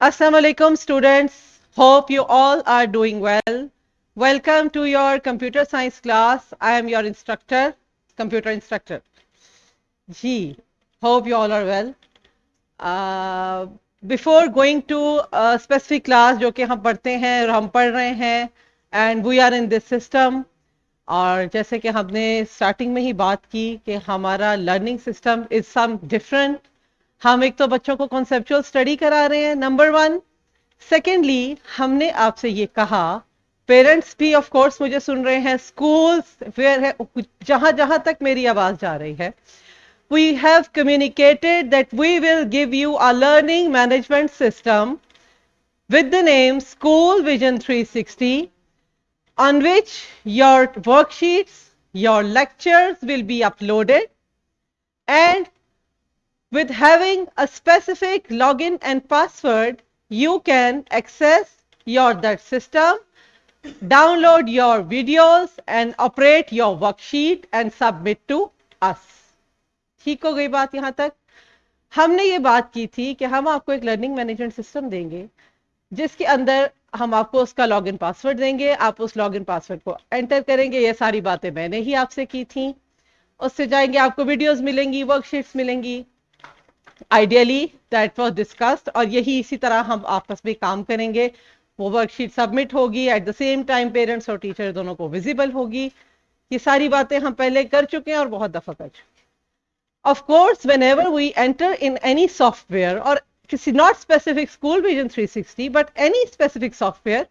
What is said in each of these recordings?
Assalamu alaikum students. Hope you all are doing well. Welcome to your computer science class. I am your instructor, computer instructor. Ji, hope you all are well. Uh, Before going to a specific class जो कि हम पढ़ते हैं और हम पढ़ रहे हैं and we are in this system और जैसे कि हमने स्टार्टिंग में ही बात की कि हमारा learning system is some different. हम एक तो बच्चों को कॉन्सेप्चुअल स्टडी करा रहे हैं, नंबर वन। सेकेंडली हमने आपसे ये कहा, पेरेंट्स भी ऑफ कोर्स मुझे सुन रहे हैं, स्कूल्स वेयर है, जहां जहां तक मेरी आवाज जा रही है, we have communicated that we will give you a learning management system with the name School Vision 360, on which your worksheets, your lectures will be uploaded, and with having a specific login and password, you can access that system, download your videos and operate your worksheet and submit to us. ठीक हो गई बात यहां तक? हमने ये बात की थी कि हम आपको एक लर्निंग मैनेजमेंट सिस्टम देंगे जिसके अंदर हम आपको उसका लॉगिन पासवर्ड देंगे, आप उस लॉगिन पासवर्ड को एंटर करेंगे। ये सारी बातें मैंने ही आपसे की थी। उससे जाएंगे, आपको वीडियोस मिलेंगी, वर्कशीट्स मिलेंगी। आइडियली दैट वाज डिस्कस्ड, और यही इसी तरह हम आपस में काम करेंगे। वो वर्कशीट सबमिट होगी, at the same time parents और टीचर दोनों को विजिबल होगी। ये सारी बातें हम पहले कर चुके हैं और बहुत दफा कर चुके हैं। Of course, whenever we enter in any software or not specific School Vision 360 but any specific software,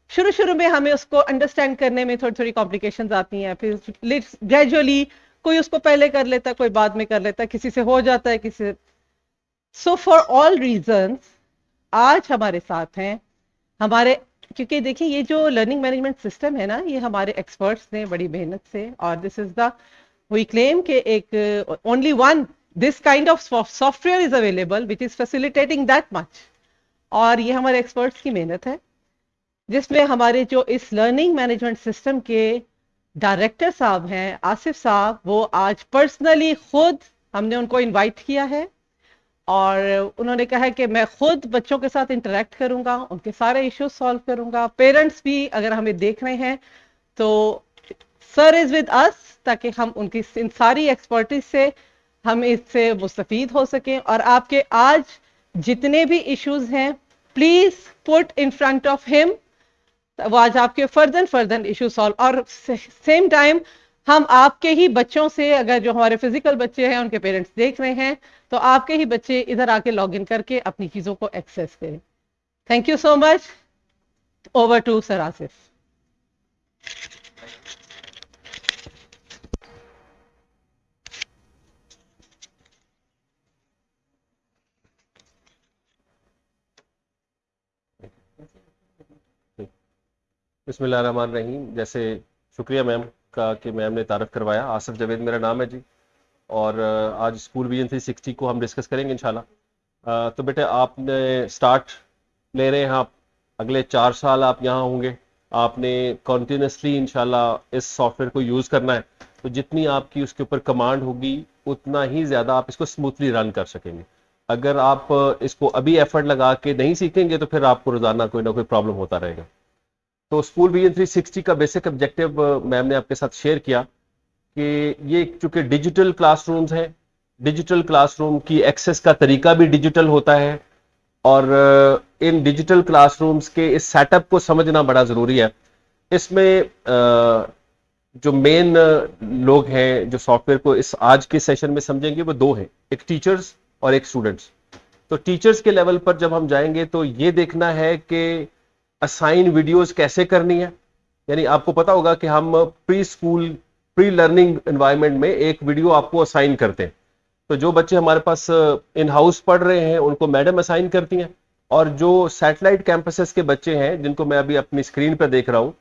शुरू में हमें उसको अंडरस्टैंड करने में थोड़ी थोड़ी कॉम्प्लिकेशंस आती हैं, फिर ग्रेजुअली कोई उसको पहले कर लेता, कोई बाद में कर लेता, किसी से हो जाता है, किसी से। सो फॉर ऑल रीजंस आज हमारे साथ हैं हमारे, क्योंकि देखिए ये जो लर्निंग मैनेजमेंट सिस्टम है ना, ये हमारे एक्सपर्ट्स ने बड़ी मेहनत से, और this is the we claim कि एक only one this kind of software is available which is facilitating that much, और ये हमारे एक्सपर्ट्स की मेहनत है, जिसमें हमारे जो इस लर्निंग मैनेजमेंट सिस्टम के डायरेक्टर साहब हैं, आसिफ साहब, वो आज पर्सनली खुद हमने उनको इनवाइट किया है और उन्होंने कहा है कि मैं खुद बच्चों के साथ इंटरेक्ट करूंगा, उनके सारे इश्यूज सॉल्व करूंगा। पेरेंट्स भी अगर हमें देख रहे हैं तो सर इज विद अस, ताकि हम उनकी इन सारी एक्सपर्टीज से हम इससे मुस्तफीद हो सकें, और आपके आज जितने भी इश्यूज हैं please put in front of him, वो आज आपके फर्दर इशू सॉल्व। और सेम टाइम हम आपके ही बच्चों से, अगर जो हमारे फिजिकल बच्चे हैं उनके पेरेंट्स देख रहे हैं, तो आपके ही बच्चे इधर आके लॉग इन करके अपनी चीजों को एक्सेस करें। Thank you so much. Over to sir Asif. बिस्मिल्लाहिर्रहमानिर्रहीम। जैसे शुक्रिया मैम का कि मैम ने तारफ़ करवाया। आसिफ जावेद मेरा नाम है जी, और आज स्कूल विजन 360 को हम डिस्कस करेंगे इंशाल्लाह। तो बेटे आपने स्टार्ट ले रहे हैं, आप अगले 4 साल आप यहाँ होंगे, आपने कॉन्टीन्यूसली इंशाल्लाह इस सॉफ्टवेयर को यूज़ करना है। तो जितनी आपकी उसके ऊपर कमांड होगी उतना ही ज़्यादा आप इसको स्मूथली रन कर सकेंगे। अगर आप इसको अभी एफर्ट लगा के नहीं सीखेंगे तो फिर आपको रोज़ाना कोई ना कोई प्रॉब्लम होता रहेगा। तो स्कूल विजन 360 का बेसिक ऑब्जेक्टिव मैम ने आपके साथ शेयर किया कि ये चूंकि डिजिटल क्लासरूम्स हैं, डिजिटल क्लासरूम की एक्सेस का तरीका भी डिजिटल होता है, और इन डिजिटल क्लासरूम्स के इस सेटअप को समझना बड़ा ज़रूरी है। इसमें जो मेन लोग हैं जो सॉफ्टवेयर को इस आज के सेशन में समझेंगे वो दो हैं, एक टीचर्स और एक स्टूडेंट्स। तो टीचर्स के लेवल पर जब हम जाएंगे तो ये देखना है कि असाइन वीडियोस कैसे करनी है। यानी आपको पता होगा कि हम pre school pre learning environment में एक वीडियो आपको असाइन करते हैं। तो जो बच्चे हमारे पास इन हाउस पढ़ रहे हैं उनको मैडम असाइन करती हैं, और जो सैटेलाइट कैंपसेस के बच्चे हैं जिनको मैं अभी अपनी स्क्रीन पर देख रहा हूं,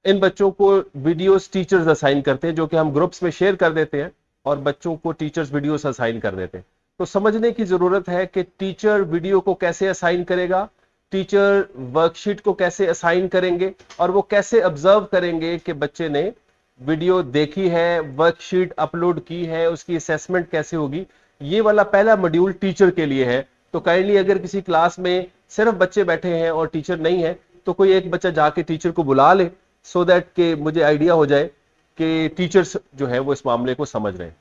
इन बच्चों को वीडियोस टीचर्स असाइन करते हैं, जो कि हम ग्रुप्स में शेयर कर देते हैं और बच्चों को टीचर्स वीडियोस असाइन कर देते हैं। तो समझने की जरूरत है कि टीचर वीडियो को कैसे असाइन करेगा, टीचर वर्कशीट को कैसे असाइन करेंगे, और वो कैसे ऑब्जर्व करेंगे कि बच्चे ने वीडियो देखी है, वर्कशीट अपलोड की है, उसकी असेसमेंट कैसे होगी। ये वाला पहला मॉड्यूल टीचर के लिए है तो काइंडली अगर किसी क्लास में सिर्फ बच्चे बैठे हैं और टीचर नहीं है तो कोई एक बच्चा जाके टीचर को बुला ले, सो दैट के मुझे आइडिया हो जाए कि टीचर्स जो है वो इस मामले को समझ रहे हैं।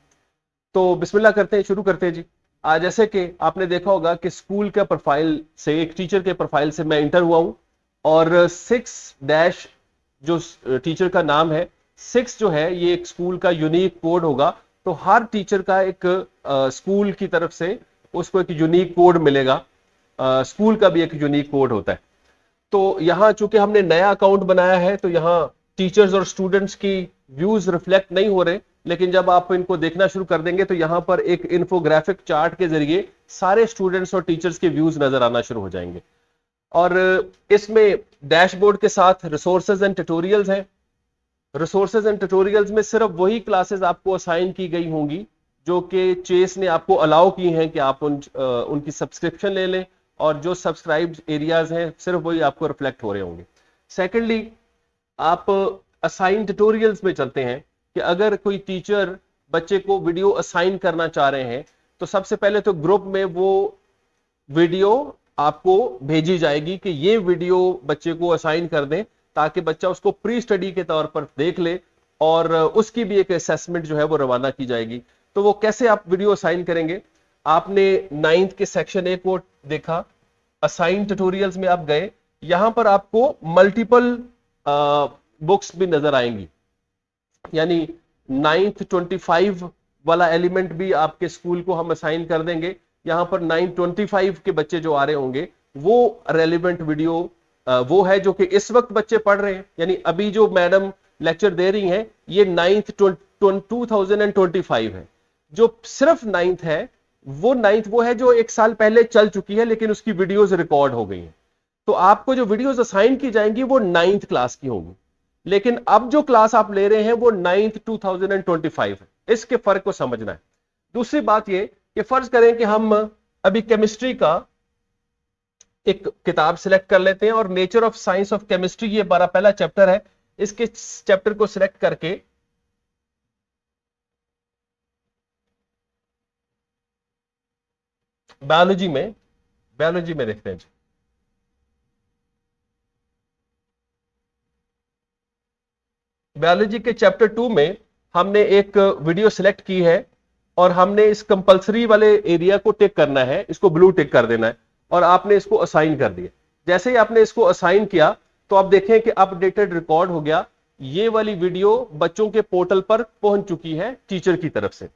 तो बिस्मिल्लाह करते हैं, शुरू करते हैं जी। आज जैसे कि आपने देखा होगा कि स्कूल का प्रोफाइल से, एक टीचर के प्रोफाइल से मैं इंटर हुआ हूं और 6 जो टीचर का नाम है, 6 जो है ये एक स्कूल का यूनिक कोड होगा। तो हर टीचर का एक स्कूल की तरफ से उसको एक यूनिक कोड मिलेगा। स्कूल का भी एक यूनिक कोड होता है। तो यहां चूंकि हमने नया अकाउंट बनाया है तो यहां टीचर्स और स्टूडेंट्स की व्यूज रिफ्लेक्ट नहीं हो रहे, लेकिन जब आप इनको देखना शुरू कर देंगे तो यहां पर एक इन्फोग्राफिक चार्ट के जरिए सारे स्टूडेंट्स और टीचर्स के व्यूज नजर आना शुरू हो जाएंगे। और इसमें डैशबोर्ड के साथ रिसोर्सेज एंड ट्यूटोरियल्स हैं। रिसोर्सेज एंड ट्यूटोरियल्स में सिर्फ वही क्लासेस आपको असाइन की गई होंगी जो कि चेस ने आपको अलाउ की हैं कि आप उनकी सब्सक्रिप्शन ले लें, और जो सब्सक्राइब एरियाज हैं सिर्फ वही आपको रिफ्लेक्ट हो रहे होंगे। सेकेंडली, आप असाइन ट्यूटोरियल्स में चलते हैं कि अगर कोई टीचर बच्चे को वीडियो असाइन करना चाह रहे हैं तो सबसे पहले तो ग्रुप में वो वीडियो आपको भेजी जाएगी कि ये वीडियो बच्चे को असाइन कर दें, ताकि बच्चा उसको प्री स्टडी के तौर पर देख ले और उसकी भी एक असेसमेंट जो है वो रवाना की जाएगी। तो वो कैसे आप वीडियो असाइन करेंगे? आपने 9th के सेक्शन 1 को देखा, असाइन ट्यूटोरियल्स में आप गए, यहां पर आपको मल्टीपल बुक्स भी नजर आएंगी, यानी 9th 25 वाला एलिमेंट भी आपके स्कूल को हम असाइन कर देंगे। यहां पर 925 के बच्चे जो आ रहे होंगे वो रेलिवेंट वीडियो वो है जो कि इस वक्त बच्चे पढ़ रहे हैं, यानी अभी जो मैडम लेक्चर दे रही हैं ये 9th 2025 है। जो सिर्फ 9th है वो 9th वो है जो 1 साल पहले चल चुकी है लेकिन उसकी वीडियोज रिकॉर्ड हो गई हैं। तो आपको जो वीडियोज असाइन की जाएंगी वो 9th क्लास की होंगी, लेकिन अब जो क्लास आप ले रहे हैं वो 9th 2025 है। इसके फर्क को समझना है। दूसरी बात ये कि फर्ज करें कि हम अभी केमिस्ट्री का एक किताब सिलेक्ट कर लेते हैं और nature of science of chemistry ये हमारा पहला चैप्टर है, इसके चैप्टर को सिलेक्ट करके बायोलॉजी में देखते हैं। बायोलॉजी के चैप्टर 2 में हमने एक वीडियो सिलेक्ट की है और हमने इस कंपलसरी वाले एरिया को टिक करना है, इसको ब्लू टिक कर देना है और आपने इसको असाइन कर दिया। जैसे ही आपने इसको असाइन किया तो आप देखें कि अपडेटेड रिकॉर्ड हो गया। ये वाली वीडियो बच्चों के पोर्टल पर पहुंच चुकी है टीचर की तरफ से।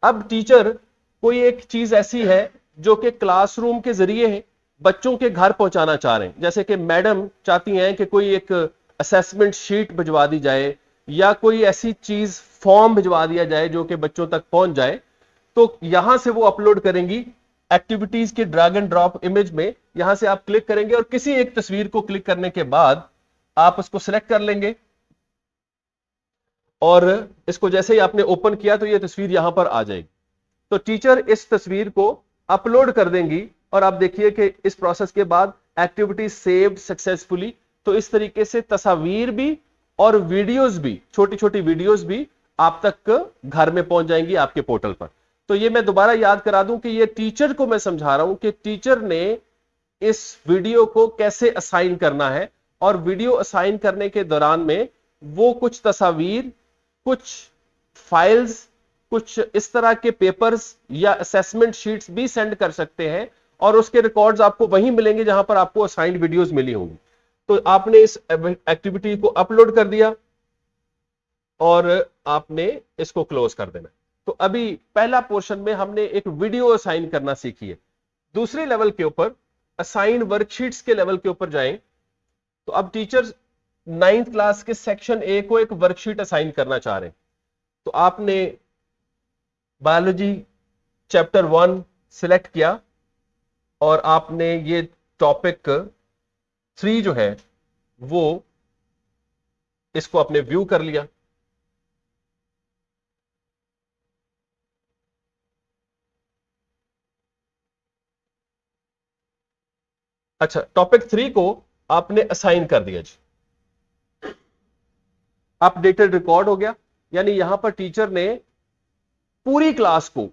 अब टीचर कोई एक चीज ऐसी है जो कि क्लासरूम के जरिए बच्चों के घर पहुंचाना चाह रहे हैं, जैसे कि मैडम चाहती हैं कि कोई एक असेसमेंट शीट भिजवा दी जाए या कोई ऐसी चीज फॉर्म भिजवा दिया जाए जो कि बच्चों तक पहुंच जाए, तो यहां से वो अपलोड करेंगी एक्टिविटीज के ड्रैग एंड ड्रॉप इमेज में। यहां से आप क्लिक करेंगे और किसी एक तस्वीर को क्लिक करने के बाद आप उसको सिलेक्ट कर लेंगे और इसको जैसे ही आपने ओपन किया तो ये तस्वीर यहां पर आ जाएगी। तो टीचर इस तस्वीर को अपलोड कर देंगी और आप देखिए कि इस प्रोसेस के बाद एक्टिविटी सेव्ड सक्सेसफुली। तो इस तरीके से तस्वीर भी और वीडियोस भी, छोटी छोटी वीडियोस भी आप तक घर में पहुंच जाएंगी आपके पोर्टल पर। तो ये मैं दोबारा याद करा दूं कि ये टीचर को मैं समझा रहा हूं कि टीचर ने इस वीडियो को कैसे असाइन करना है, और वीडियो असाइन करने के दौरान में वो कुछ तस्वीर, कुछ फाइल्स, कुछ इस तरह के पेपर्स या असेसमेंट शीट्स भी सेंड कर सकते हैं और उसके रिकॉर्ड्स आपको वहीं मिलेंगे जहां पर आपको असाइंड वीडियोस मिली होंगी। तो आपने इस एक्टिविटी को अपलोड कर दिया और आपने इसको क्लोज कर देना। तो अभी पहला पोर्शन में हमने एक वीडियो असाइन करना सीखी है। दूसरे लेवल के ऊपर असाइन वर्कशीट्स के लेवल के ऊपर जाएं तो अब टीचर्स 9th क्लास के सेक्शन ए को एक वर्कशीट असाइन करना चाह रहे हैं। तो आपने बायोलॉजी चैप्टर 1 सिलेक्ट किया और आपने ये टॉपिक 3 जो है वो इसको आपने व्यू कर लिया। अच्छा, टॉपिक 3 को आपने असाइन कर दिया जी, अपडेटेड रिकॉर्ड हो गया। यानी यहां पर टीचर ने पूरी क्लास को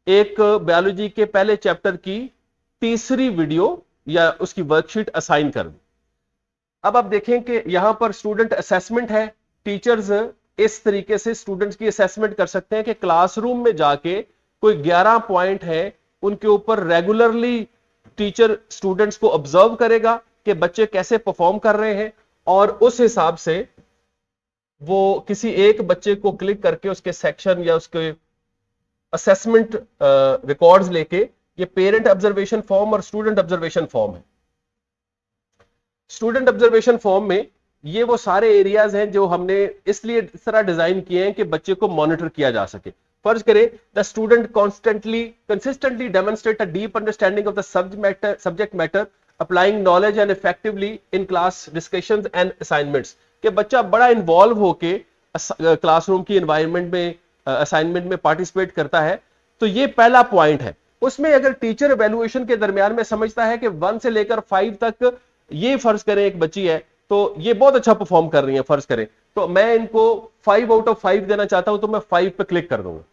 एक बायोलॉजी के पहले चैप्टर की तीसरी वीडियो या उसकी वर्कशीट असाइन कर दी। अब आप देखें कि यहां पर स्टूडेंट असेसमेंट है। टीचर्स इस तरीके से स्टूडेंट्स की असेसमेंट कर सकते हैं कि क्लासरूम में जाके कोई 11 पॉइंट है, उनके ऊपर रेगुलरली टीचर स्टूडेंट्स को ऑब्जर्व करेगा कि बच्चे कैसे परफॉर्म कर रहे हैं, और उस हिसाब से वो किसी एक बच्चे को क्लिक करके उसके सेक्शन या उसके असेसमेंट रिकॉर्ड्स लेके, ये पेरेंट ऑब्जर्वेशन फॉर्म और स्टूडेंट ऑब्जर्वेशन फॉर्म है। स्टूडेंट ऑब्जर्वेशन फॉर्म में ये वो सारे एरियाज हैं जो हमने इसलिए इस तरह डिजाइन किए हैं कि बच्चे को मॉनिटर किया जा सके। फर्ज करें the student consistently demonstrate a deep understanding of the subject matter applying knowledge and effectively in class discussions and assignments, कि बच्चा बड़ा इन्वॉल्व होके क्लासरूम की एनवायरनमेंट में असाइनमेंट में पार्टिसिपेट करता है। तो ये पहला पॉइंट है। उसमें अगर टीचर इवैल्यूएशन के दरमियान में समझता है कि 1 से लेकर 5 तक, ये फर्ज करें एक बच्ची है तो ये बहुत अच्छा परफॉर्म कर रही है फर्ज करें, तो मैं इनको 5 आउट ऑफ 5 देना चाहता हूं, तो मैं 5 पे क्लिक कर दूंगा।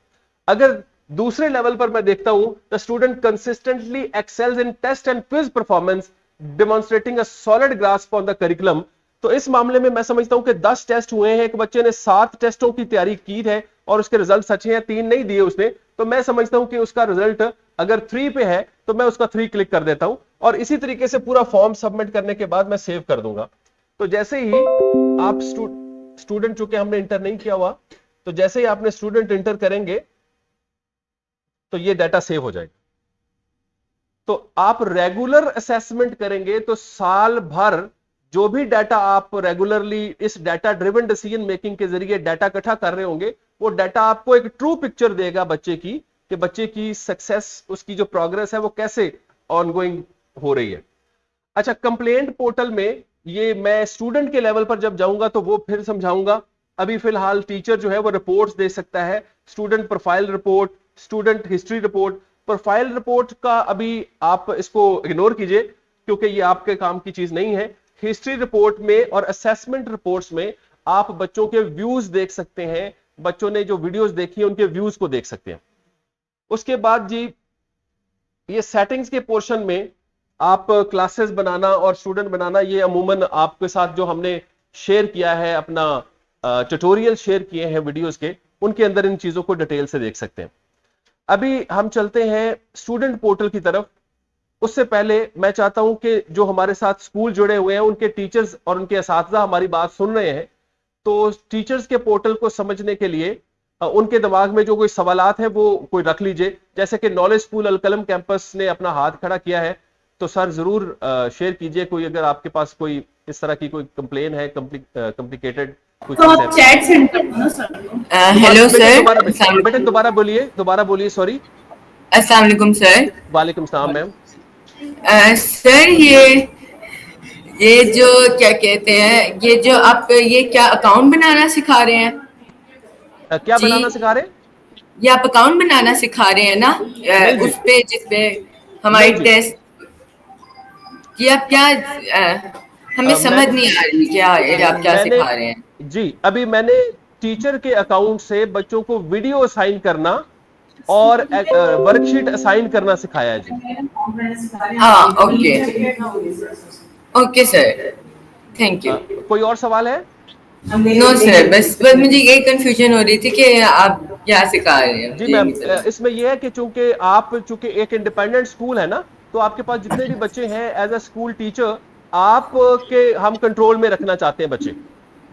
अगर दूसरे लेवल पर मैं देखता हूं the student consistently excels in test and quiz performance demonstrating a solid grasp on the curriculum, तो इस मामले में मैं समझता हूं कि 10 टेस्ट हुए हैं, एक बच्चे ने 7 टेस्टों की तैयारी की है और उसके रिजल्ट अच्छे हैं, 3 नहीं दिए उसने, तो मैं समझता हूं कि उसका रिजल्ट अगर 3 पे है तो मैं उसका 3 क्लिक कर देता हूं, और इसी तरीके से पूरा फॉर्म सबमिट करने के बाद मैं सेव कर दूंगा। तो जैसे ही आप स्टूडेंट, चूंकि हमने इंटर नहीं किया हुआ, तो जैसे ही आपने स्टूडेंट इंटर करेंगे तो ये डाटा सेव हो जाएगा। तो आप रेगुलर असेसमेंट करेंगे तो साल भर जो भी डाटा आप रेगुलरली इस डाटा ड्रिवन डिसीजन मेकिंग के जरिए डाटा इकट्ठा कर रहे होंगे, वो डाटा आपको एक ट्रू पिक्चर देगा बच्चे की, कि बच्चे की सक्सेस, उसकी जो प्रोग्रेस है वो कैसे ऑनगोइंग हो रही है। अच्छा, कंप्लेंट पोर्टल में ये मैं स्टूडेंट के लेवल पर जब जाऊंगा तो वो फिर समझाऊंगा। अभी फिलहाल टीचर जो है वो रिपोर्ट्स दे सकता है, student profile report, student history report. Profile report का अभी आप इसको इग्नोर कीजिए क्योंकि ये आपके काम की चीज नहीं है। हिस्ट्री रिपोर्ट में और असेसमेंट रिपोर्ट्स में आप बच्चों के व्यूज देख सकते हैं, बच्चों ने जो वीडियोस देखी है उनके व्यूज को देख सकते हैं। उसके बाद जी ये सेटिंग्स के पोर्शन में आप क्लासेस बनाना और स्टूडेंट बनाना, ये अमूमन आपके साथ जो हमने शेयर किया है, अपना ट्यूटोरियल शेयर किए हैं वीडियोस के, उनके अंदर इन चीजों को डिटेल से देख सकते हैं। अभी हम चलते हैं स्टूडेंट पोर्टल की तरफ। उससे पहले मैं चाहता हूं कि जो हमारे साथ स्कूल जुड़े हुए हैं उनके टीचर्स और उनके असातिज़ा हमारी बात सुन रहे हैं, तो टीचर्स के पोर्टल को समझने के लिए उनके दिमाग में जो कोई सवालात है वो कोई रख लीजिए। जैसे कि नॉलेज स्कूल अलकलम कैंपस ने अपना हाथ खड़ा किया है, तो सर जरूर शेयर कीजिए कोई, अगर आपके पास कोई इस तरह की कोई कंप्लेन है, कॉम्प्लिकेटेड कोई तो चीज आप है। चैट सेंड कर दो ना सर। हेलो सर, बेटे दोबारा बोलिए, सॉरी। अस्सलाम वालेकुम सर। वालेकुम सलाम मैम। सर ये जो क्या कहते हैं, ये जो आप ये क्या अकाउंट बनाना सिखा रहे हैं? क्या जी, बनाना सिखा रहे? ये आप अकाउंट बनाना सिखा रहे हैं ना? नहीं जी, उस पे जिसपे हमारी नहीं जी। टेस्ट की आप क्या हमें समझ मैं नहीं आ रही क्या ये आप क्या मैंने सिखा रहे हैं? जी अभी मैंने टीचर के अकाउंट से बच्चों को वीडियो असाइन करना और वर्कशीट असाइन करना सिखाया है जी। हाँ, okay okay sir, thank you. कोई और सवाल है? नो सर, बस मुझे ये कंफ्यूजन हो रही थी कि आप क्या सिखा रहे हैं जी मुझे, मैम, मतलब। इसमें यह है कि चूंकि एक इंडिपेंडेंट स्कूल है ना, तो आपके पास जितने भी बच्चे हैं एज अ स्कूल टीचर आप के हम कंट्रोल में रखना चाहते हैं बच्चे।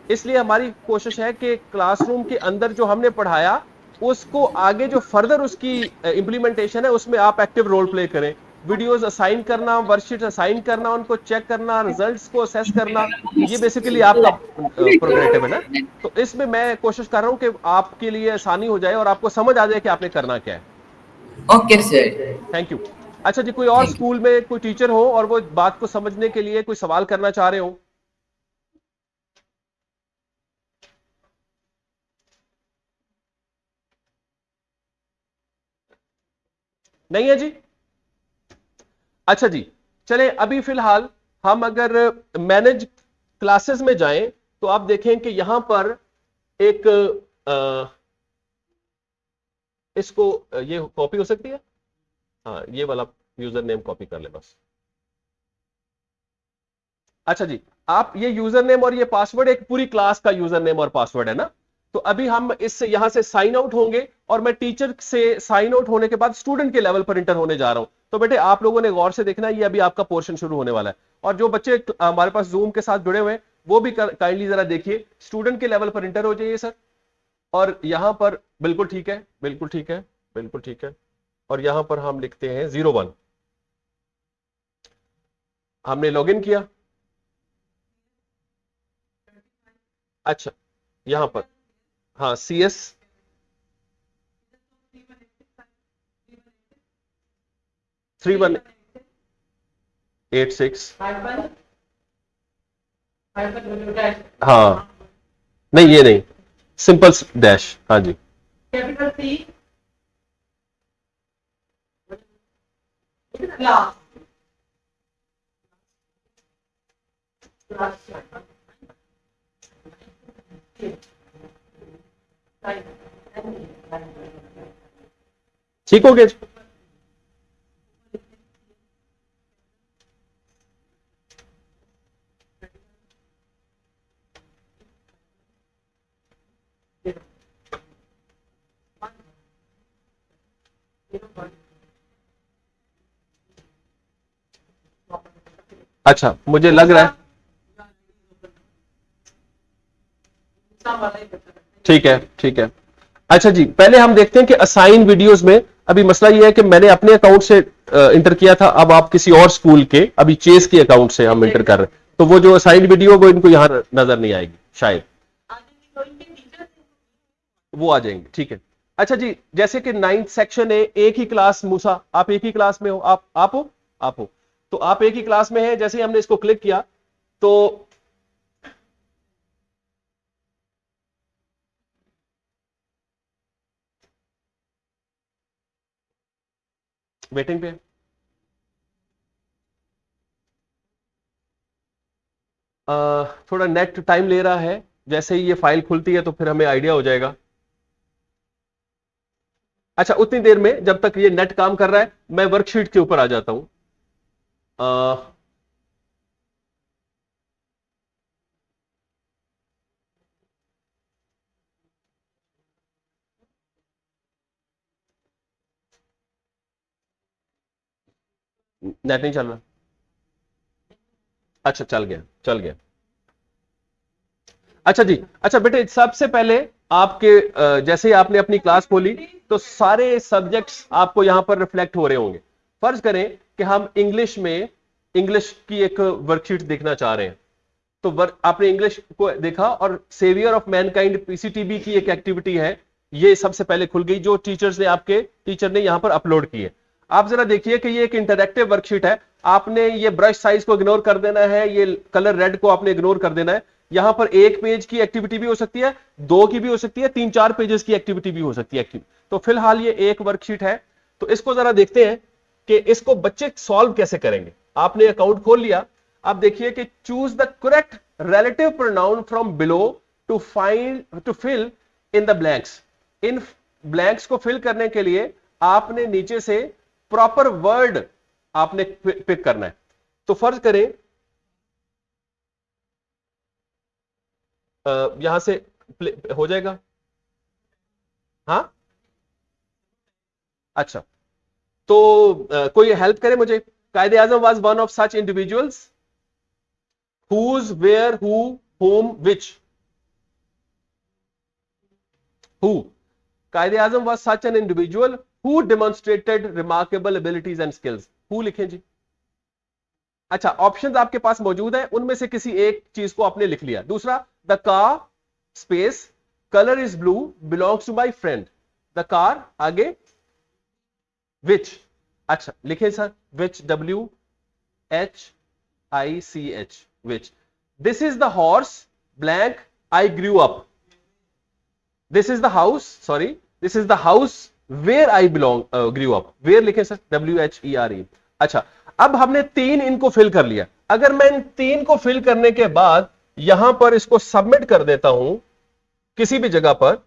इसलिए हमारी कोशिश है कि क्लासरूम के अंदर जो हमने पढ़ाया उसको आगे जो फर्दर उसकी इंप्लीमेंटेशन है उसमें आप एक्टिव रोल प्ले करें। वीडियोस असाइन करना, वर्कशीट असाइन करना, उनको चेक करना, रिजल्ट्स को असेस करना, ये बेसिकली आपका प्रोग्रेटिव है ना। तो इसमें मैं कोशिश कर रहा हूं कि आपके लिए आसानी हो जाए और आपको समझ आ जाए कि आपने करना क्या है। Okay sir, thank you. अच्छा जी, कोई और थैंक यू। स्कूल में कोई टीचर हो और वो बात को समझने के लिए कोई सवाल करना चाह रहे हो? नहीं है जी? अच्छा जी, चलें अभी फिलहाल हम अगर मैनेज क्लासेस में जाएं तो आप देखें कि यहां पर एक इसको ये कॉपी हो सकती है, हाँ ये वाला यूजर नेम कॉपी कर ले बस। अच्छा जी, आप ये यूजर नेम और ये पासवर्ड एक पूरी क्लास का यूजर नेम और पासवर्ड है ना। तो अभी हम इससे यहां से साइन आउट होंगे और मैं टीचर से साइन आउट होने के बाद स्टूडेंट के लेवल पर इंटर होने जा रहा हूं। तो बेटे आप लोगों ने गौर से देखना, ये अभी आपका पोर्शन शुरू होने वाला है। और जो बच्चे हमारे पास जूम के साथ जुड़े हुए हैं वो भी काइंडली जरा देखिए, स्टूडेंट के लेवल पर इंटर हो जाइए सर। और यहां पर बिल्कुल ठीक है, बिल्कुल ठीक है, बिल्कुल ठीक है। और यहां पर हम लिखते हैं 01। हमने लॉगिन किया। अच्छा, यहां पर हाँ CS 3186। हाँ नहीं, ये नहीं, सिंपल डैश। हाँ जी, कैपिटल C क्लास ठीक हो गया जी? अच्छा, मुझे लग रहा है ठीक है, ठीक है। अच्छा जी, पहले हम देखते हैं कि असाइन वीडियोस में अभी मसला ये है कि मैंने अपने अकाउंट से इंटर किया था, अब आप किसी और स्कूल के अभी चेस के अकाउंट से हम इंटर कर रहे हैं, तो वो जो असाइन वीडियो वो इनको यहां नजर नहीं आएगी शायद, वो आ जाएंगे। ठीक है। अच्छा जी, जैसे कि 9th सेक्शन है, एक ही क्लास, मूसा आप एक ही क्लास में हो, आप हो, आप हो, तो आप एक ही क्लास में हैं। जैसे ही हमने इसको क्लिक किया तो वेटिंग पे थोड़ा नेट टाइम ले रहा है। जैसे ही ये फाइल खुलती है तो फिर हमें आइडिया हो जाएगा। अच्छा, उतनी देर में जब तक ये नेट काम कर रहा है मैं वर्कशीट के ऊपर आ जाता हूं। नेट नहीं चल रहा? अच्छा, चल गया, चल गया। अच्छा जी, अच्छा बेटे, सबसे पहले आपके जैसे ही आपने अपनी क्लास खोली तो सारे सब्जेक्ट्स आपको यहां पर रिफ्लेक्ट हो रहे होंगे। फर्ज करें कि हम इंग्लिश की एक वर्कशीट देखना चाह रहे हैं, तो आपने इंग्लिश को देखा और सेवियर ऑफ मैनकाइंड पीसीटीबी की एक एक्टिविटी है, ये सबसे पहले खुल गई जो टीचर ने यहां पर अपलोड की है। आप जरा देखिए कि ये एक इंटरैक्टिव वर्कशीट है। आपने ये ब्रश साइज को इग्नोर कर देना है, ये कलर रेड को आपने इग्नोर कर देना है। यहां पर एक पेज की एक्टिविटी भी हो सकती है, 2 की भी हो सकती है, 3-4 पेजेस की एक्टिविटी भी हो सकती है। तो फिलहाल ये एक वर्कशीट है, तो इसको जरा देखते हैं कि इसको बच्चे सॉल्व कैसे करेंगे। आपने अकाउंट खोल लिया, आप देखिए कि choose the correct relative pronoun from below to fill in the blanks. इन ब्लैंक्स को फिल करने के लिए आपने नीचे से प्रॉपर वर्ड आपने पिक करना है। तो फर्ज करें यहां से हो जाएगा। हाँ, अच्छा, तो कोई हेल्प करे मुझे। Quaid e Azam was one of such individuals whose, where, who, whom, which. Who. कायदे आजम was such an individual who demonstrated remarkable abilities and skills. Who लिखें जी। अच्छा, ऑप्शंस आपके पास मौजूद है, उनमें से किसी एक चीज को आपने लिख लिया। दूसरा, the car space colour is blue belongs to my friend. The car आगे विच। अच्छा, लिखें sir, which, WHICH, which. This is the horse blank I grew up. This is the house, sorry, this is the house where I grew up. Where लिखें sir, WHERE। अच्छा, अब हमने 3 इनको fill कर लिया। अगर मैं इन 3 को फिल करने के बाद यहां पर इसको सबमिट कर देता हूं किसी भी जगह पर,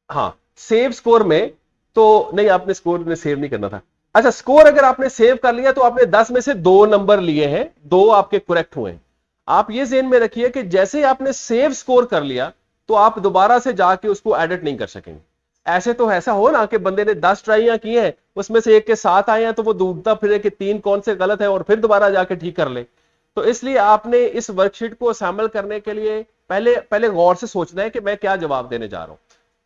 हाँ, सेव स्कोर में, तो नहीं, आपने स्कोर में सेव नहीं करना था। अच्छा, स्कोर अगर आपने सेव कर लिया तो आपने 10 में से 2 नंबर लिए हैं, 2 आपके करेक्ट हुए हैं। आप ये ज़हन में रखिए कि जैसे ही आपने सेव स्कोर कर लिया तो आप दोबारा से जाके उसको एडिट नहीं कर सकेंगे। ऐसे तो ऐसा हो ना कि बंदे ने 10 ट्राइयां की हैं, उसमें से एक के 7 आए हैं, तो वो ढूंढता फिरे कि 3 कौन से गलत है और फिर दोबारा जाके ठीक कर ले। तो इसलिए आपने इस वर्कशीट को असेंबल करने के लिए पहले पहले गौर से सोचना है कि मैं क्या जवाब देने जा रहा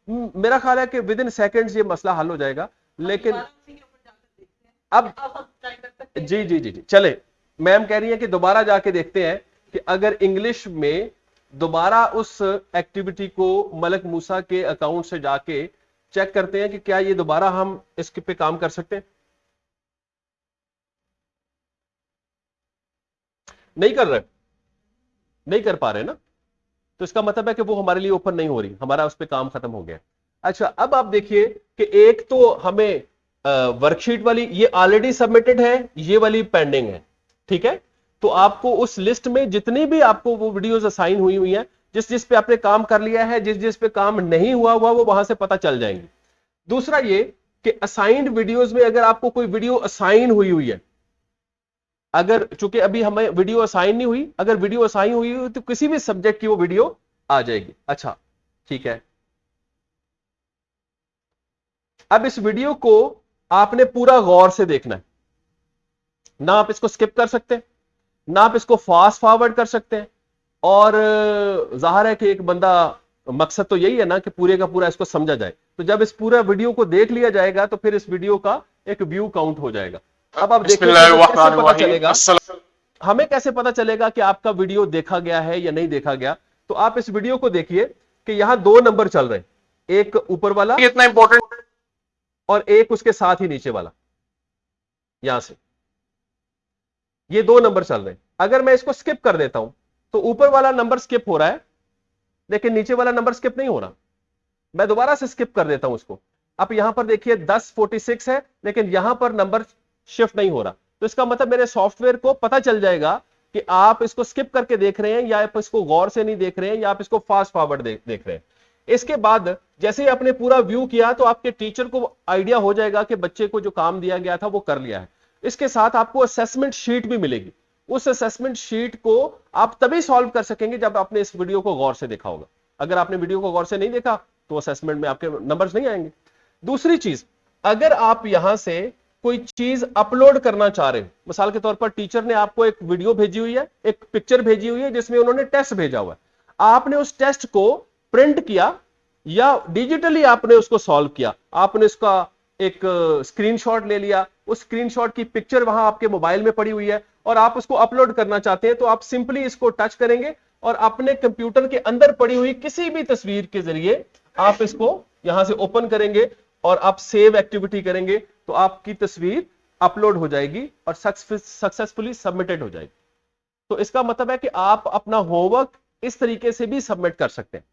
हूं। मेरा ख्याल है कि विद इन सेकेंड्स ये मसला हल हो जाएगा। लेकिन अब जी जी जी जी चले, मैम कह रही है कि दोबारा जाके देखते हैं कि अगर इंग्लिश में दोबारा उस एक्टिविटी को मलक मूसा के अकाउंट से जाके चेक करते हैं कि क्या ये दोबारा हम इसके पे काम कर सकते हैं। नहीं कर रहे, नहीं कर पा रहे ना, तो इसका मतलब है कि वो हमारे लिए ओपन नहीं हो रही, हमारा उस पर काम खत्म हो गया। अच्छा, अब आप देखिए कि एक तो हमें वर्कशीट वाली ये ऑलरेडी सबमिटेड है, ये वाली पेंडिंग है, ठीक है। तो आपको उस लिस्ट में जितनी भी आपको वो वीडियोस असाइन हुई हुई हैं, जिस जिस पे आपने काम कर लिया है, जिस जिस पे काम नहीं हुआ वो वहां से पता चल जाएंगे। दूसरा ये कि असाइंड वीडियोस में अगर आपको कोई वीडियो असाइन हुई हुई है, अगर चूंकि अभी हमें वीडियो असाइन नहीं हुई, अगर वीडियो असाइन हुई हुई तो किसी भी सब्जेक्ट की वो वीडियो आ जाएगी। अच्छा ठीक है, अब इस वीडियो को आपने पूरा गौर से देखना है, ना आप इसको स्किप कर सकते हैं, ना आप इसको फास्ट फॉरवर्ड कर सकते हैं। और जाहिर है कि एक बंदा, मकसद तो यही है ना कि पूरे का पूरा इसको समझा जाए। तो जब इस पूरा वीडियो को देख लिया जाएगा तो फिर इस वीडियो का एक व्यू काउंट हो जाएगा। अब आप देखिए कैसे पता चलेगा, हमें कैसे पता चलेगा कि आपका वीडियो देखा गया है या नहीं देखा गया। तो आप इस वीडियो को देखिए कि यहां 2 नंबर चल रहे हैं, एक ऊपर वाला इतना इंपॉर्टेंट और एक उसके साथ ही नीचे वाला, यहां से ये 2 नंबर चल रहे हैं। अगर मैं इसको स्किप कर देता हूं तो ऊपर वाला नंबर स्किप हो रहा है लेकिन नीचे वाला नंबर स्किप नहीं हो रहा। मैं दोबारा से स्किप कर देता हूं इसको। अब यहां पर देखिए 1046 है लेकिन यहां पर नंबर शिफ्ट नहीं हो रहा। तो इसका मतलब मेरे सॉफ्टवेयर को पता चल जाएगा कि आप इसको स्किप करके देख रहे हैं या आप इसको गौर से नहीं देख रहे हैं या आप इसको फास्ट फॉरवर्ड देख रहे हैं। इसके बाद जैसे ही आपने पूरा व्यू किया तो आपके टीचर को आइडिया हो जाएगा कि बच्चे को जो काम दिया गया था वो कर लिया है। इसके साथ आपको असेसमेंट शीट भी मिलेगी। उस असेसमेंट शीट को आप तभी सॉल्व कर सकेंगे जब आपने इस वीडियो को गौर से देखा होगा। अगर आपने वीडियो को गौर से नहीं देखा तो असेसमेंट में आपके नंबर्स नहीं आएंगे। दूसरी चीज, अगर आप यहां से कोई चीज अपलोड करना चाह रहे हो, मिसाल के तौर पर टीचर ने आपको एक वीडियो भेजी हुई है, एक पिक्चर भेजी हुई है जिसमें उन्होंने टेस्ट भेजा हुआ है, आपने उस टेस्ट को प्रिंट किया या डिजिटली आपने उसको सॉल्व किया, आपने उसका एक स्क्रीनशॉट ले लिया, उस स्क्रीनशॉट की पिक्चर वहां आपके मोबाइल में पड़ी हुई है और आप उसको अपलोड करना चाहते हैं, तो आप सिंपली इसको टच करेंगे और अपने कंप्यूटर के अंदर पड़ी हुई किसी भी तस्वीर के जरिए आप इसको यहां से ओपन करेंगे और आप सेव एक्टिविटी करेंगे तो आपकी तस्वीर अपलोड हो जाएगी और सक्सेसफुली सबमिटेड हो जाएगी। तो इसका मतलब है कि आप अपना होमवर्क इस तरीके से भी सबमिट कर सकते हैं।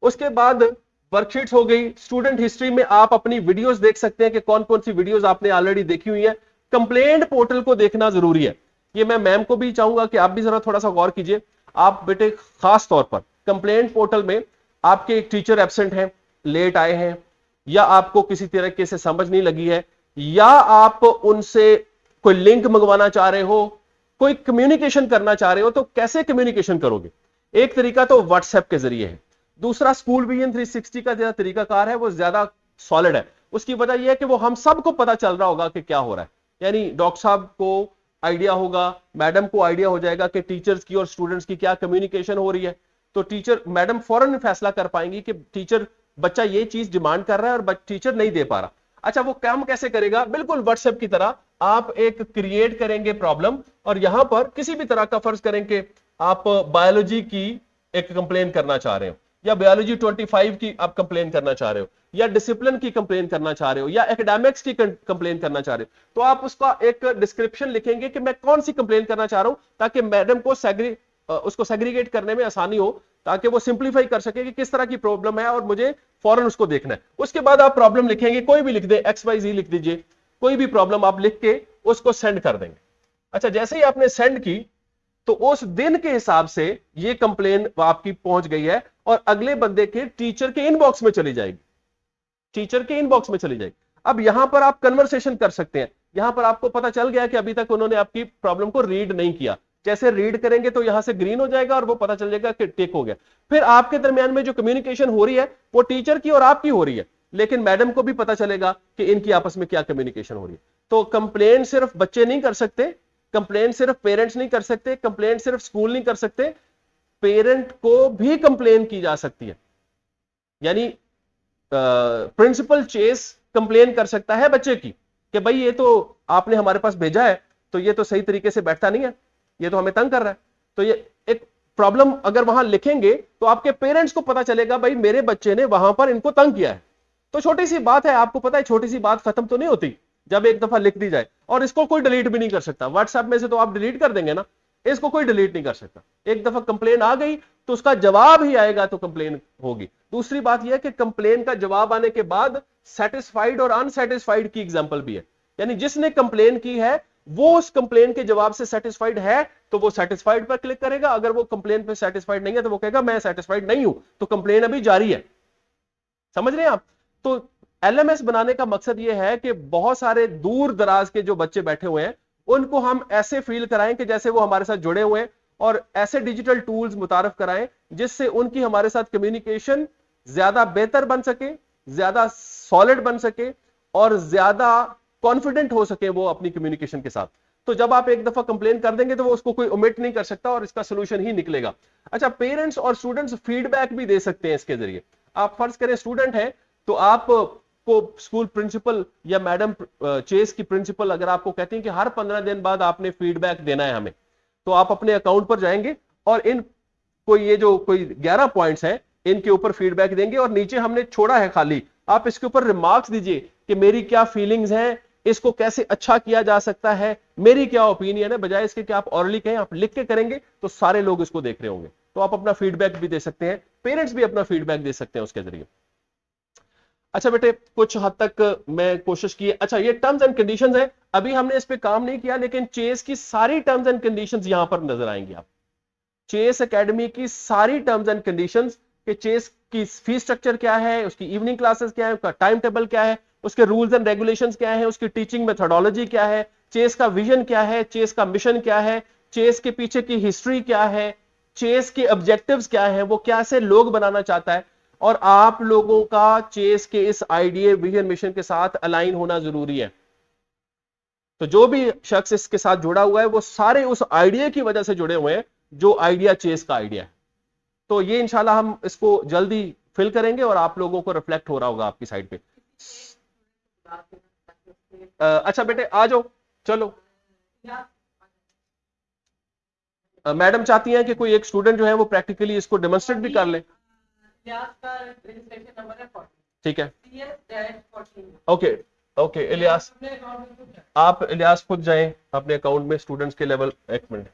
उसके बाद वर्कशीट्स हो गई। स्टूडेंट हिस्ट्री में आप अपनी वीडियोस देख सकते हैं कि कौन कौन सी वीडियोस आपने ऑलरेडी देखी हुई है। कंप्लेंट पोर्टल को देखना जरूरी है, ये मैं मैम को भी चाहूंगा कि आप भी जरा थोड़ा सा गौर कीजिए। आप बेटे खास तौर पर कंप्लेंट पोर्टल में आपके एक टीचर एब्सेंट हैं, लेट आए हैं, या आपको किसी तरीके से समझ नहीं लगी है, या आप उनसे कोई लिंक मंगवाना चाह रहे हो, कोई कम्युनिकेशन करना चाह रहे हो, तो कैसे कम्युनिकेशन करोगे? एक तरीका तो व्हाट्सएप के जरिए है, दूसरा स्कूल विजन 360 का जो तरीकाकार है वो ज्यादा सॉलिड है। उसकी वजह यह है कि वो हम सबको पता चल रहा होगा कि क्या हो रहा है, यानी डॉक्टर साहब को आइडिया होगा, मैडम को आइडिया हो जाएगा कि टीचर्स की और स्टूडेंट्स की क्या कम्युनिकेशन हो रही है। तो टीचर मैडम फौरन फैसला कर पाएंगी कि टीचर बच्चा ये चीज डिमांड कर रहा है और टीचर नहीं दे पा रहा। अच्छा, वो काम कैसे करेगा? बिल्कुल व्हाट्सएप की तरह आप एक क्रिएट करेंगे प्रॉब्लम और यहां पर किसी भी तरह का, फर्ज करें कि आप बायोलॉजी की एक कंप्लेन करना चाह रहे हो, या बायोलॉजी 25 की आप कंप्लेन करना चाह रहे हो, या डिसिप्लिन की कंप्लेन करना चाह रहे हो, या एकेडमिक्स की कंप्लेन करना चाह रहे हो, तो आप उसका एक डिस्क्रिप्शन लिखेंगे कि मैं कौन सी कंप्लेन करना चाह रहा हूं, ताकि मैडम को उसको सेग्रीगेट करने में आसानी हो, ताकि वो सिंप्लीफाई कर सके कि किस तरह की प्रॉब्लम है और मुझे फौरन उसको देखना है। उसके बाद आप प्रॉब्लम लिखेंगे, कोई भी लिख दे, XYZ लिख दीजिए, कोई भी प्रॉब्लम आप लिख के उसको सेंड कर देंगे। अच्छा, जैसे ही आपने सेंड की तो उस दिन के हिसाब से ये कंप्लेन आपकी पहुंच गई है और अगले बंदे के टीचर के इनबॉक्स में चली जाएगी, टीचर के इनबॉक्स में चली जाएगी। अब यहां पर आप कन्वर्सेशन कर सकते हैं, यहां पर आपको पता चल गया कि अभी तक उन्होंने आपकी प्रॉब्लम को रीड नहीं किया। जैसे रीड करेंगे तो यहां से ग्रीन हो जाएगा और वो पता चल जाएगा कि टिक हो गया। फिर आपके दरमियान में जो कम्युनिकेशन हो रही है वो टीचर की और आपकी हो रही है, लेकिन मैडम को भी पता चलेगा कि इनकी आपस में क्या कम्युनिकेशन हो रही है। तो कंप्लेन सिर्फ बच्चे नहीं कर सकते, कंप्लेन सिर्फ पेरेंट्स नहीं कर सकते, कंप्लेन सिर्फ स्कूल नहीं कर सकते, पेरेंट को भी कंप्लेन की जा सकती है। यानी प्रिंसिपल चेस कंप्लेन कर सकता है बच्चे की कि भाई ये तो आपने हमारे पास भेजा है तो ये तो सही तरीके से बैठता नहीं है, ये तो हमें तंग कर रहा है। तो ये एक प्रॉब्लम अगर वहां लिखेंगे तो आपके पेरेंट्स को पता चलेगा भाई मेरे बच्चे ने वहां पर इनको तंग किया है। तो छोटी सी बात है, आपको पता है छोटी सी बात खत्म तो नहीं होती जब एक दफा लिख दी जाए, और इसको कोई डिलीट भी नहीं कर सकता। व्हाट्सएप में से तो आप डिलीट कर देंगे ना, इसको कोई डिलीट नहीं कर सकता। एक दफा कंप्लेन आ गई तो उसका जवाब ही आएगा तो कंप्लेन होगी। दूसरी बात यह कि कंप्लेन का जवाब आने के बाद सेटिस्फाइड और अनसेटिस्फाइड की एग्जांपल भी है। यानी जिसने कंप्लेन की है वो उस कंप्लेन के जवाब से सेटिस्फाइड है तो वो सेटिस्फाइड पर क्लिक करेगा, अगर वो कंप्लेन पे सेटिस्फाइड नहीं है तो वो कहेगा मैं सेटिस्फाइड नहीं हूं, तो कंप्लेन अभी जारी है। समझ रहे हैं आप? तो एलएमएस बनाने का मकसद ये है कि बहुत सारे दूर दराज के जो बच्चे बैठे हुए हैं उनको हम ऐसे फील कराएं कि जैसे वो हमारे साथ जुड़े हुए हैं, और ऐसे डिजिटल टूल्स मुतारफ कराएं जिससे उनकी हमारे साथ कम्युनिकेशन ज्यादा बेहतर बन सके, ज्यादा सॉलिड बन सके और ज्यादा कॉन्फिडेंट हो सके वो अपनी कम्युनिकेशन के साथ। तो जब आप एक दफा कंप्लेन कर देंगे तो वो उसको कोई ओमिट नहीं कर सकता और इसका सोल्यूशन ही निकलेगा। अच्छा, पेरेंट्स और स्टूडेंट्स फीडबैक भी दे सकते हैं इसके जरिए। आप फर्ज करें स्टूडेंट है तो आप को स्कूल प्रिंसिपल या मैडम चेस की प्रिंसिपल अगर आपको कहती हैं कि हर 15 दिन बाद आपने फीडबैक देना है हमें, तो आप अपने अकाउंट पर जाएंगे और इन ये जो कोई 11 पॉइंट्स हैं इनके ऊपर फीडबैक देंगे, और नीचे हमने छोड़ा है खाली, आप इसके ऊपर रिमार्क्स दीजिए कि मेरी क्या फीलिंग्स हैं, इसको कैसे अच्छा किया जा सकता है, मेरी क्या ओपिनियन है। बजाय इसके कि आप ऑरली कहें, आप लिख के करेंगे तो सारे लोग इसको देख रहे होंगे। तो आप अपना फीडबैक भी दे सकते हैं, पेरेंट्स भी अपना फीडबैक दे सकते हैं उसके जरिए। अच्छा बेटे, कुछ हद तक मैं कोशिश की। अच्छा, ये टर्म्स एंड कंडीशंस है, अभी हमने इस पे काम नहीं किया, लेकिन चेस की सारी टर्म्स एंड कंडीशंस यहां पर नजर आएंगी। आप चेस एकेडमी की सारी टर्म्स एंड कंडीशंस कि चेस की फीस स्ट्रक्चर क्या है, उसकी इवनिंग क्लासेस क्या है, उसका टाइम टेबल क्या है, उसके रूल्स एंड रेगुलेशंस क्या है, उसकी टीचिंग मेथोडोलॉजी क्या है, चेस का विजन क्या है, चेस का मिशन क्या है, चेस के पीछे की हिस्ट्री क्या है, चेस के ऑब्जेक्टिव्स क्या है, वो कैसे लोग बनाना चाहता है, और आप लोगों का चेस के इस आइडिया विजन मिशन के साथ अलाइन होना जरूरी है। तो जो भी शख्स इसके साथ जुड़ा हुआ है वो सारे उस आइडिया की वजह से जुड़े हुए हैं जो आइडिया चेस का आइडिया है। तो ये इंशाल्लाह हम इसको जल्दी फिल करेंगे और आप लोगों को रिफ्लेक्ट हो रहा होगा आपकी साइड पे। अच्छा बेटे आ जाओ, चलो। मैडम चाहती हैं कि कोई एक स्टूडेंट जो है वो प्रैक्टिकली इसको डेमोन्स्ट्रेट भी कर ले। ठीक है, ओके ओके। इलियास, आप इलियास खुद जाएं अपने अकाउंट में स्टूडेंट्स के लेवल। एक मिनट,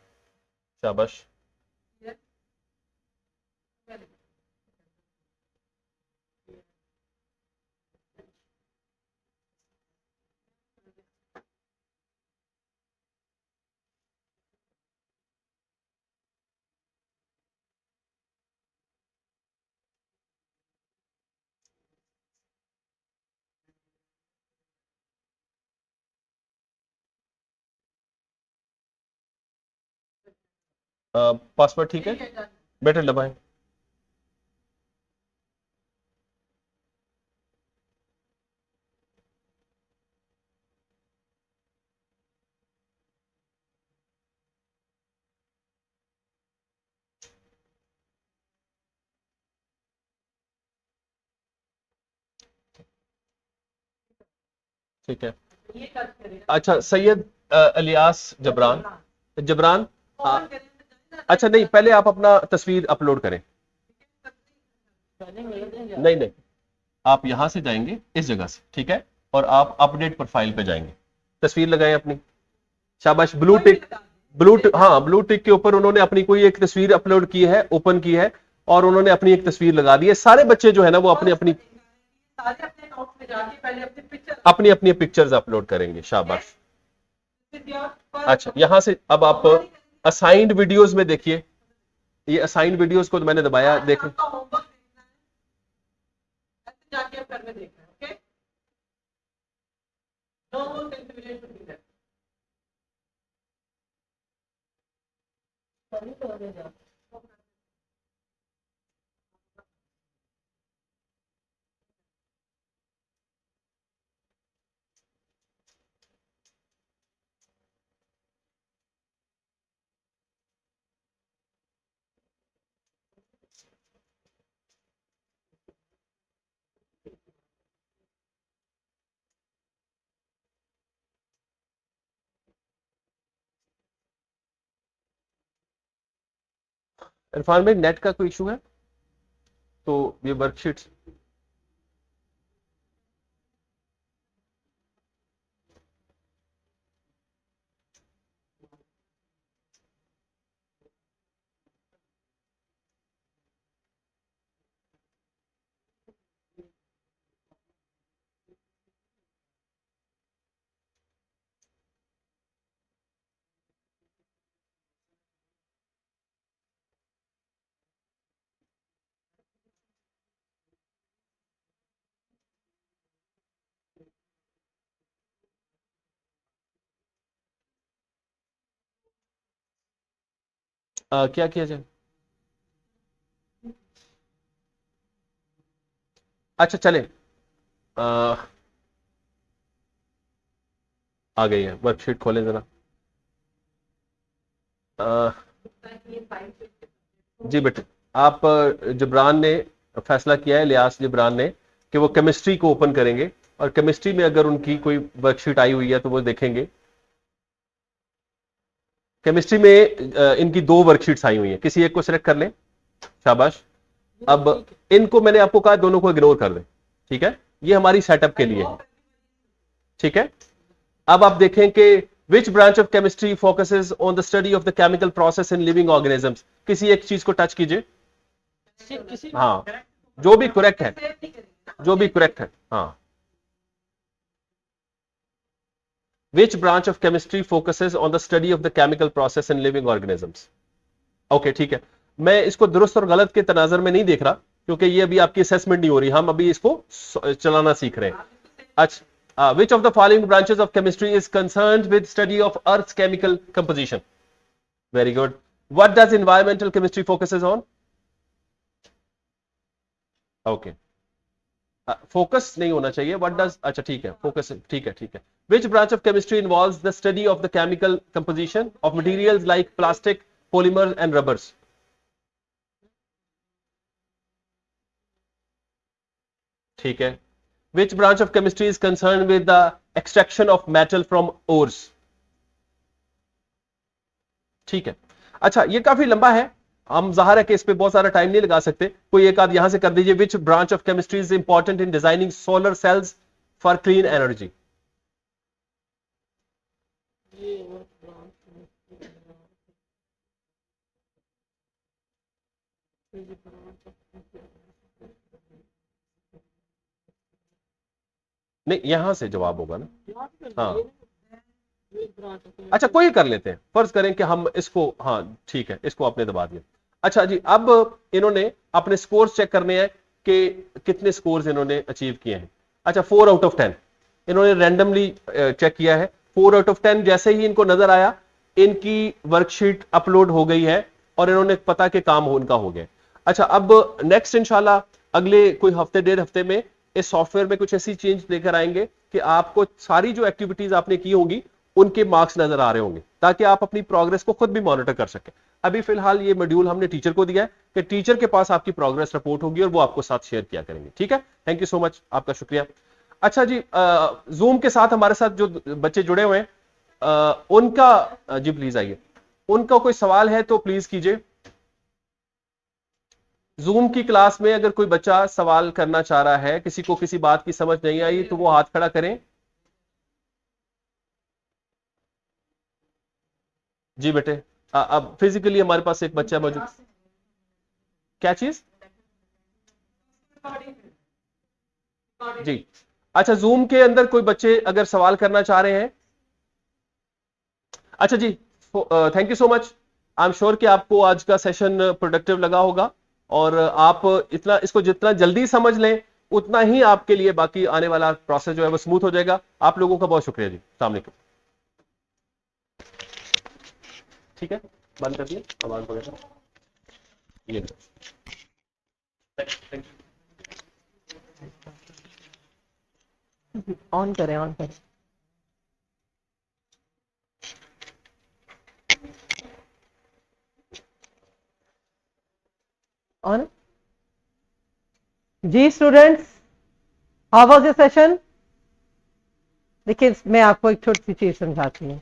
शाबाश। पासवर्ड ठीक है बेटे, दबाएं। ठीक है। अच्छा, सैयद इलियास जबरान, जबरान। अच्छा नहीं, पहले आप अपना तस्वीर अपलोड करें। नहीं नहीं, आप यहां से जाएंगे इस जगह से, ठीक है, और आप अपडेट प्रोफाइल पे जाएंगे, तस्वीर लगाएं अपनी। शाबाश। ब्लू टिक, हाँ ब्लू टिक के ऊपर उन्होंने अपनी कोई एक तस्वीर अपलोड की है, ओपन की है, और उन्होंने अपनी एक तस्वीर लगा दी है। सारे बच्चे जो है ना वो अपनी अपनी पिक्चर्स अपलोड करेंगे। शाबाश। अच्छा, यहां से अब आप असाइंड वीडियोस में देखिए, ये असाइंड वीडियोस को मैंने दबाया, देखो। इरफान भाई नेट का कोई इशू है तो ये वर्कशीट्स क्या किया जाए? अच्छा चले, आ गई है, वर्कशीट खोलें जरा। जी बेटे, आप जबरान ने फैसला किया है, लियास जबरान ने, कि वो केमिस्ट्री को ओपन करेंगे और केमिस्ट्री में अगर उनकी कोई वर्कशीट आई हुई है तो वो देखेंगे। केमिस्ट्री में इनकी 2 वर्कशीट्स आई हुई हैं, किसी एक को सिलेक्ट कर लें, शाबाश। अब इनको मैंने आपको कहा दोनों को इग्नोर कर दें, ठीक है, ये हमारी सेटअप के लिए है, ठीक है। अब आप देखें कि which branch of chemistry focuses on the study of the chemical process in living organisms, किसी एक चीज को टच कीजिए। हाँ, जो भी करेक्ट है, जो भी करेक्ट है, हाँ। Which branch of chemistry focuses on the study of the chemical process in living organisms? Okay, ठीक है। मैं इसको दुरुस्त और गलत के तनाजर में नहीं देख रहा क्योंकि ये अभी आपकी असेसमेंट नहीं हो रही, हम अभी इसको चलाना सीख रहे हैं। अच्छा, which of the following branches of chemistry is concerned with study of Earth's chemical composition? Very good. What does environmental chemistry focuses on? Okay. Focus नहीं होना चाहिए, व्हाट डज, अच्छा ठीक है, फोकस, ठीक है, ठीक है। Which branch of chemistry involves the study of the chemical composition of materials like plastic, polymers and rubbers? ठीक है। Which branch of chemistry is concern with the extraction of metal from ores? ठीक है। अच्छा, ये काफी लंबा है, हम जाहिर है कि इस पे बहुत सारा टाइम नहीं लगा सकते, कोई एक आध यहां से कर दीजिए। Which branch of chemistry is important in designing solar cells for clean energy? नहीं, यहां से जवाब होगा ना, हाँ। अच्छा, कोई कर लेते हैं, फर्ज करें कि हम इसको, हाँ ठीक है, इसको आपने दबा दिया। अच्छा जी, अब इन्होंने अपने स्कोर्स चेक करने हैं कि कितने स्कोर्स इन्होंने अचीव किए हैं। अच्छा, 4 आउट ऑफ 10 इन्होंने रैंडमली चेक किया है। 4 आउट ऑफ 10 जैसे ही इनको नजर आया, इनकी वर्कशीट अपलोड हो गई है और इन्होंने पता कि काम उनका हो गया। अच्छा, अब नेक्स्ट इंशाल्लाह अगले कोई हफ्ते 1.5 हफ्ते में इस सॉफ्टवेयर में कुछ ऐसी चेंज लेकर आएंगे कि आपको सारी जो एक्टिविटीज आपने की होंगी उनके मार्क्स नजर आ रहे होंगे, ताकि आप अपनी प्रोग्रेस को खुद भी मॉनिटर कर सकें। अभी फिलहाल ये मॉड्यूल हमने टीचर को दिया है कि टीचर के पास आपकी प्रोग्रेस रिपोर्ट होगी और वो आपको साथ शेयर किया करेंगे, ठीक है। थैंक यू सो मच, आपका शुक्रिया। अच्छा जी, जूम के साथ हमारे साथ जो बच्चे जुड़े हुए हैं उनका जी प्लीज आइए, उनका कोई सवाल है तो प्लीज कीजिए। जूम की क्लास में अगर कोई बच्चा सवाल करना चाह रहा है, किसी को किसी बात की समझ नहीं आई तो वो हाथ खड़ा करें। जी बेटे, अब फिजिकली हमारे पास एक बच्चा मौजूद, क्या चीज? जी, अच्छा, जूम के अंदर कोई बच्चे अगर सवाल करना चाह रहे हैं, अच्छा जी, thank you so much. I am sure कि आपको आज का सेशन प्रोडक्टिव लगा होगा और आप इतना इसको जितना जल्दी समझ लें उतना ही आपके लिए बाकी आने वाला प्रोसेस जो है वो स्मूथ हो जाएगा। आप लोगों का बहुत शुक्रिया जी। अस्सलाम वालेकुम। ठीक है, बंद कर दिए आवाज वगैरह। ये ऑन करें, ऑन करें। ऑन। जी students, how was your session? देखिए, मैं आपको एक छोटी सी चीज समझाती हूँ।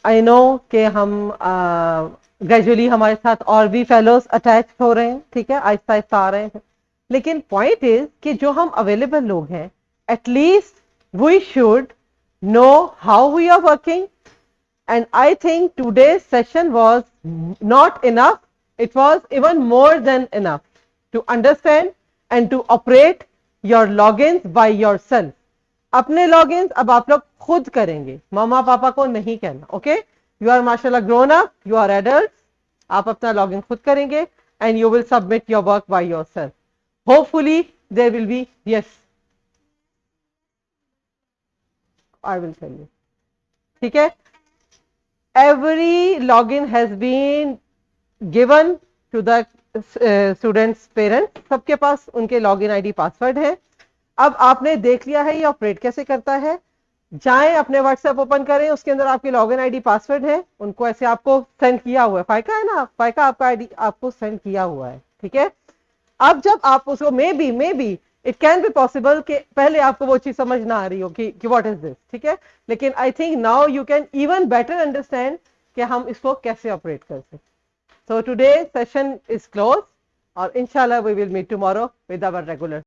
आई नो कि हम ग्रेजुअली हमारे साथ और भी फेलोज अटैच हो रहे हैं, ठीक है, आहिस्ता आहिस्ता आ रहे हैं। लेकिन पॉइंट इज कि जो हम अवेलेबल लोग हैं, at least we should know how we are working. And I think today's session was not enough. It was even more than enough to understand and to operate your logins by yourself. अपने logins अब आप लोग खुद करेंगे, मामा पापा को नहीं कहना। ओके, यू आर माशाल्लाह grown up, you are adults. आप अपना लॉगिन खुद करेंगे and you will submit your work by yourself. Hopefully there will be, yes, I will tell you. ठीक है, every login has been given to the students parents, सबके पास उनके login ID password है। अब आपने देख लिया है ये ऑपरेट कैसे करता है। जाएं अपने व्हाट्सएप ओपन करें, उसके अंदर आपके लॉगिन आईडी पासवर्ड है, उनको ऐसे आपको सेंड किया हुआ है। फाइका है ना, फाइका आपका आईडी आपको सेंड किया हुआ है, ठीक है। अब जब आप उसको may be it can be possible कि पहले आपको वो चीज समझ ना आ रही हो कि व्हाट इज दिस, ठीक है, लेकिन I think now you can even better understand कि हम इसको कैसे ऑपरेट कर सकते। So today session is close और इंशाल्लाह we will meet tomorrow with our regular